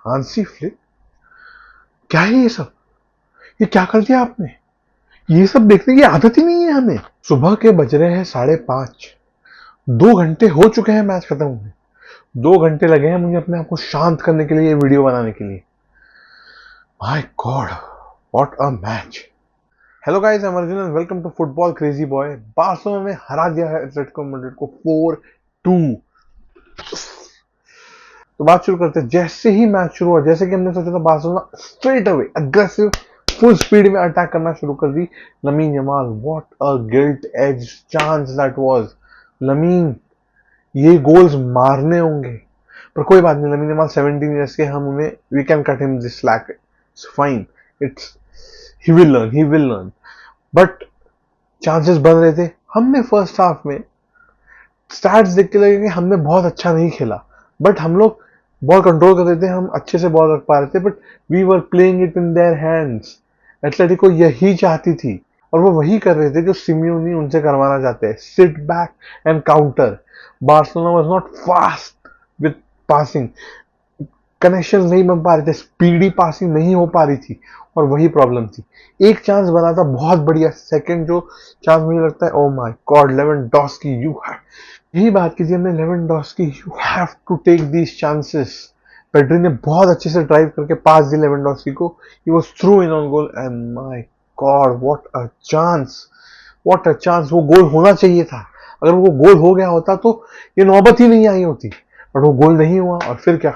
Hansi Flick, क्या है ये सब? ये क्या कर दिया आपने? ये सब देखने की आदत ही नहीं है हमें। सुबह के बज रहे हैं 5:30। 2 घंटे हो चुके हैं मैच खत्म हुए। 2 घंटे लगे हैं मुझे अपने आप को शांत करने के लिए, ये वीडियो बनाने के लिए। My God, what a match. Hello guys, I am Arjun and welcome to football crazy boy. Barcelona ने हरा दिया है एटलेटिको मैड्रिड को 4-2। तो बात शुरू करते हैं। जैसे ही मैच शुरू हुआ, जैसे कि हमने सोचा था, Barcelona straight away aggressive full speed में अटैक करना शुरू कर दी। Lamine Yamal, what a gilt edge chance that was. Lamine, ये गोल्स मारने होंगे, पर कोई बात नहीं। लमीन यमाल 17 ईयर्स के, हम उन्हें we can cut him this slack, it's fine, it's he will learn. But chances बन रहे थे। हमने फर्स्ट हाफ में स्टैट्स देख के लगे कि हमने बहुत अच्छा नहीं खेला, बट हम लोग बॉल कंट्रोल कर रहे थे, हम अच्छे से बॉल रख पा रहे थे, but we were playing it in their hands. Atletico यही चाहती थी और वो वही कर रहे थे जो सिम्योनी उनसे करवाना चाहते हैं, sit back and counter. Barcelona was not fast with passing, connection नहीं बन पा रहे थे, स्पीडी पासिंग नहीं हो पा रही थी, और वही प्रॉब्लम थी। एक चांस बना था बहुत बढ़िया, सेकंड जो चांस मुझे लगता है, oh my God, Lewandowski, you have, यही बात की थी हमने, Lewandowski, you have to take these chances. Pedri ने बहुत अच्छे से ड्राइव करके पास दी लेवेंडोस्की को, he was through in on goal, and my God, what a chance, what a chance. वो गोल होना चाहिए था। अगर वो गोल हो गया होता तो ये नौबत ही नहीं आई होती, बट वो गोल नहीं हुआ। और फिर क्या,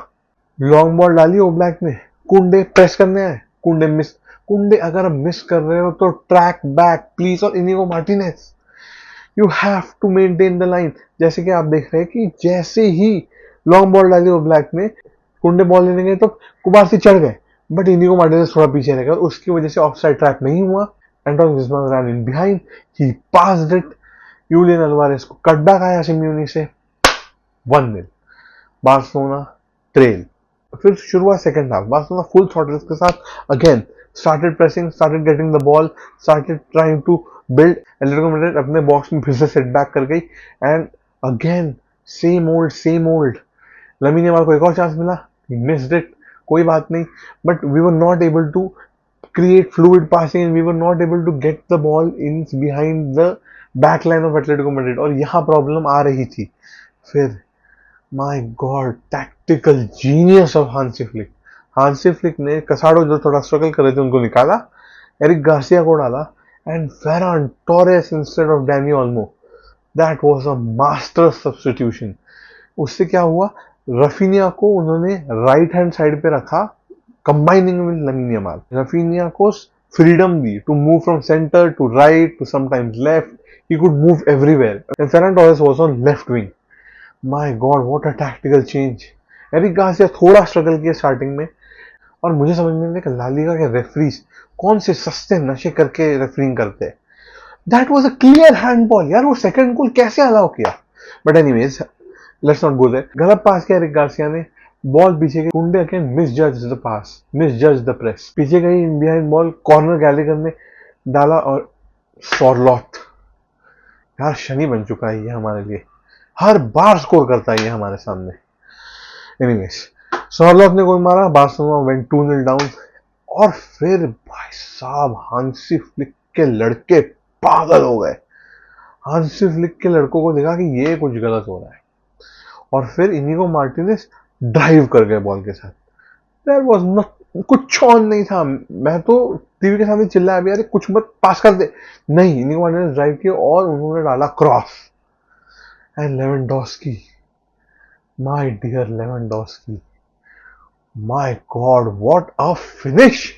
लॉन्ग बॉल डाली ओब्लैक ने, कुंडे प्रेस करने आए, कुंडे मिस। कुंडे अगर मिस कर रहे हो तो ट्रैक बैक प्लीज, और Inigo Martinez, you have to maintain the line. जैसे कि आप देख रहे हैं कि जैसे ही लॉन्ग बॉल डाली ओब्लैक ने, कुंडे बॉल लेने गए तो कुबार्सी चढ़ गए, बट इनिगो मार्टिनेज थोड़ा पीछे रह गया, उसकी वजह से ऑफसाइड ट्रैप नहीं हुआ। Antoine Griezmann run in behind, he passed it, Julian Alvarez को कटबैक आया सिम्योनी से, 1-0 बार्सिलोना ट्रेल। फिर शुरू हुआ second half, Barcelona full throttle के साथ again started pressing, started getting the ball, started trying to build. Atletico Madrid अपने box में फिर से सेट बैक कर गई, and again same old. Lamine Yamal को एक और चांस मिला, ही मिस्ड इट, कोई बात नहीं, but we were not able to create fluid passing and we were not able to get the ball in behind the back line of Atletico Madrid, और यहाँ problem आ रही थी। फिर my God, tactical genius of Hansi Flick. Hansi Flick ने कसाडो जो थोड़ा struggle कर रहे थे उनको निकाला, एरिक गार्सिया को डाला, and Ferran Torres instead of Danny Olmo. That was a master substitution. उससे क्या हुआ, रफीनिया को उन्होंने राइट हैंड साइड पे रखा, combining with Lamine Yamal. Raphinha को फ्रीडम दी to move from centre to right to sometimes left, he could move everywhere, and Ferran Torres was on left wing. My God, what a tactical change. Eric Garcia थोड़ा struggle किया starting में, और मुझे समझ में नहीं कि ला लीगा के रेफरीज कौन से सस्ते नशे करके रेफरिंग करते हैं। That was a clear handball यार, वो सेकंड गोल कैसे अलाउ किया? But anyways, let's not go there. गलत पास किया एरिक गार्सिया ने, बॉल पीछे गई, Kounde again misjudges the pass, misjudges the press, पीछे गई in behind ball, corner Gallagher ने डाला, और सॉरलॉथ, यार शनि बन चुका है ये हमारे लिए, हर बार स्कोर करता है ये हमारे सामने। एनीवेज, सॉरलॉथ ने गोल मारा, बार्सिलोना वेंट 2-0 डाउन। और फिर भाई साहब, हांसी फ्लिक के लड़के पागल हो गए। हांसी फ्लिक के लड़कों को देखा कि ये कुछ गलत हो रहा है, और फिर इनिगो मार्टिनेज ड्राइव कर गए बॉल के साथ। देयर वाज नॉट, कुछ ऑन नहीं था। मैं तो टीवी के सामने चिल्लाया भी, अरे कुछ मत पास कर दे। नहीं, इनिगो मार्टिनेज ड्राइव किया और उन्होंने डाला cross, and Lewandowski, my dear Lewandowski, my God, what a finish.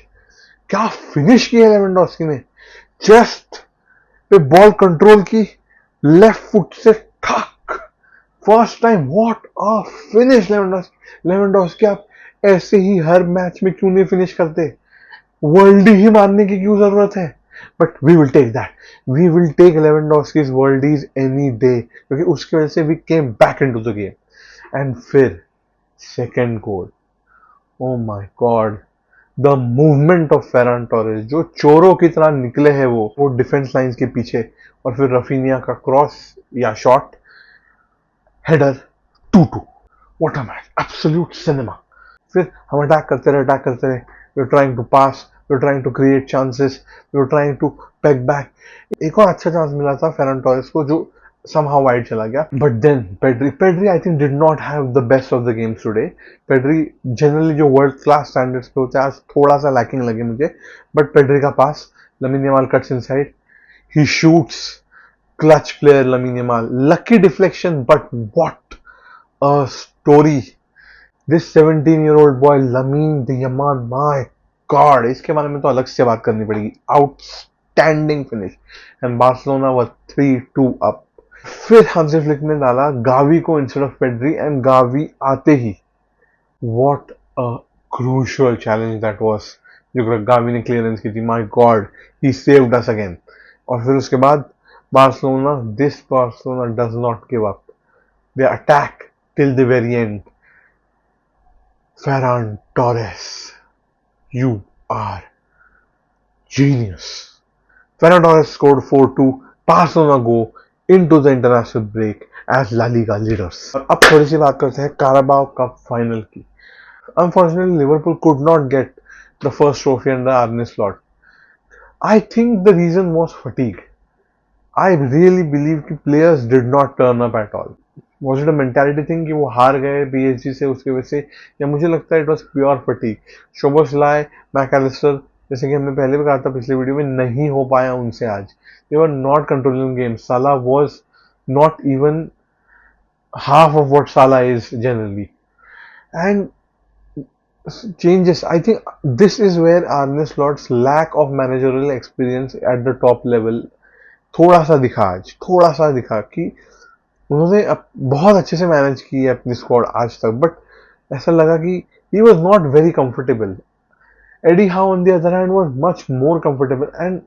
क्या फिनिश किया लेवेंडोस्की ने, चेस्ट पे बॉल कंट्रोल की, लेफ्ट फुट से ठक, first time, what a finish. Lewandowski आप ऐसे ही हर मैच में क्यों नहीं फिनिश करते? वर्ल्ड ही मारने की क्यों जरूरत है? But we will take that, we will take Lewandowski's worldies any day, क्योंकि उसकी वजह से we came back into the game. And फिर second goal, oh my god, the movement of Ferran Torres, जो चोरों की तरह निकले हैं वो डिफेंस लाइंस के पीछे, और फिर रफीनिया का क्रॉस या shot, header, 2-2। What a match, absolute cinema. फिर हम अटैक करते रहे, we are trying to pass, we are trying to create chances, we are trying to pack back. एक और अच्छा चांस मिला था फेरन टोरेस को जो somehow वाइड चला गया, but then Pedri I think did not have the best of the games today. Pedri generally जो वर्ल्ड क्लास स्टैंडर्ड्स पे होते हैं आज थोड़ा सा लैकिंग लगे मुझे, बट पेड्री का pass, Lamine Yamal cuts inside, he shoots, clutch player Lamine Yamal, lucky deflection, but what a story! This 17-year-old boy Lamine Yamal, my God, इसके बारे में तो अलग से बात करनी पड़ेगी। Outstanding finish, and Barcelona was 3-2 up. फिर हांसी फ्लिक ने डाला गावी को instead of Pedri, and Gavi आते ही what a crucial challenge that was, जो गावी ने क्लियरेंस की थी। My god, he saved us again. और फिर उसके बाद Barcelona does not give up, they attack till the very end. Ferran Torres, you are genius. Ferran Torres scored 4-2. Barcelona go into the international break as La Liga leaders. और अब थोड़ी सी बात करते हैं Carabao Cup फाइनल की। Unfortunately, Liverpool could not get the first trophy under Arne Slot. I think the reason was fatigue. I really believe कि players did not turn up at all. Was it a mentality thing कि वो हार गए PSG से उसकी वजह से, या मुझे लगता है it was pure fatigue. Szoboszlai, MacAllister, जैसे कि हमने पहले भी कहा था पिछले वीडियो में, नहीं हो पाया उनसे आज। They were not controlling the game. Salah was not even half of what Salah is generally. And changes, I think this is where Arne Slot's lack of managerial experience at the top level थोड़ा सा दिखा आज, थोड़ा सा दिखा कि उन्होंने बहुत अच्छे से मैनेज की है अपनी स्क्वाड आज तक, बट ऐसा लगा कि he was not very comfortable. Eddie Howe on the other hand was much more comfortable, and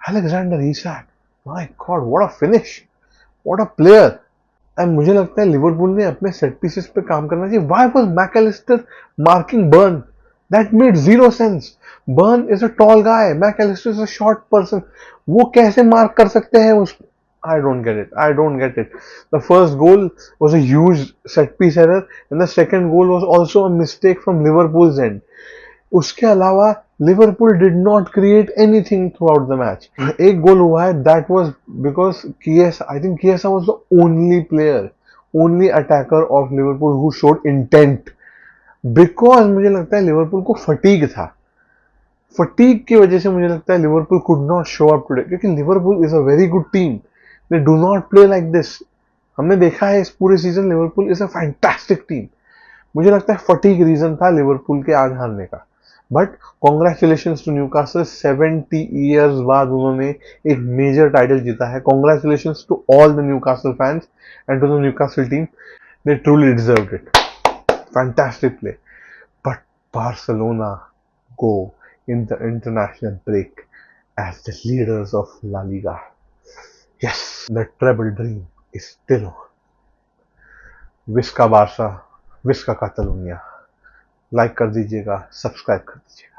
Alexander Isak, my God what a finish, what a player. And मुझे लगता है लिवरपूल ने अपने सेट पीसेस पे काम करना चाहिए। Why was Mac Allister marking burn? That made zero sense. Burn is a tall guy, Mac Allister is a short person, वो कैसे मार्क कर सकते हैं उस? I don't get it. I don't get it. The first goal was a huge set piece error, and the second goal was also a mistake from Liverpool's end. उसके अलावा Liverpool did not create anything throughout the match. एक goal हुआ है, that was because Chiesa, I think Chiesa was the only player, only attacker of Liverpool who showed intent, because मुझे लगता है Liverpool को fatigue था। Fatigue की वजह से मुझे लगता है Liverpool could not show up today, क्योंकि Liverpool is a very good team, they do not play like this. हमने देखा है इस पूरे season Liverpool is a fantastic team. मुझे लगता है फटीग रीजन था लिवरपूल के आज हारने का। But congratulations to Newcastle, 70 years बाद उन्होंने एक मेजर टाइटल जीता है। Congratulations to all the Newcastle fans and to the Newcastle team, they truly deserved it. Fantastic play, but Barcelona go in the international break as the leaders of La Liga. Yes, the treble dream is still on. विस्का Barca, विस्का Catalunya. Like कर दीजिएगा, subscribe कर दीजिएगा।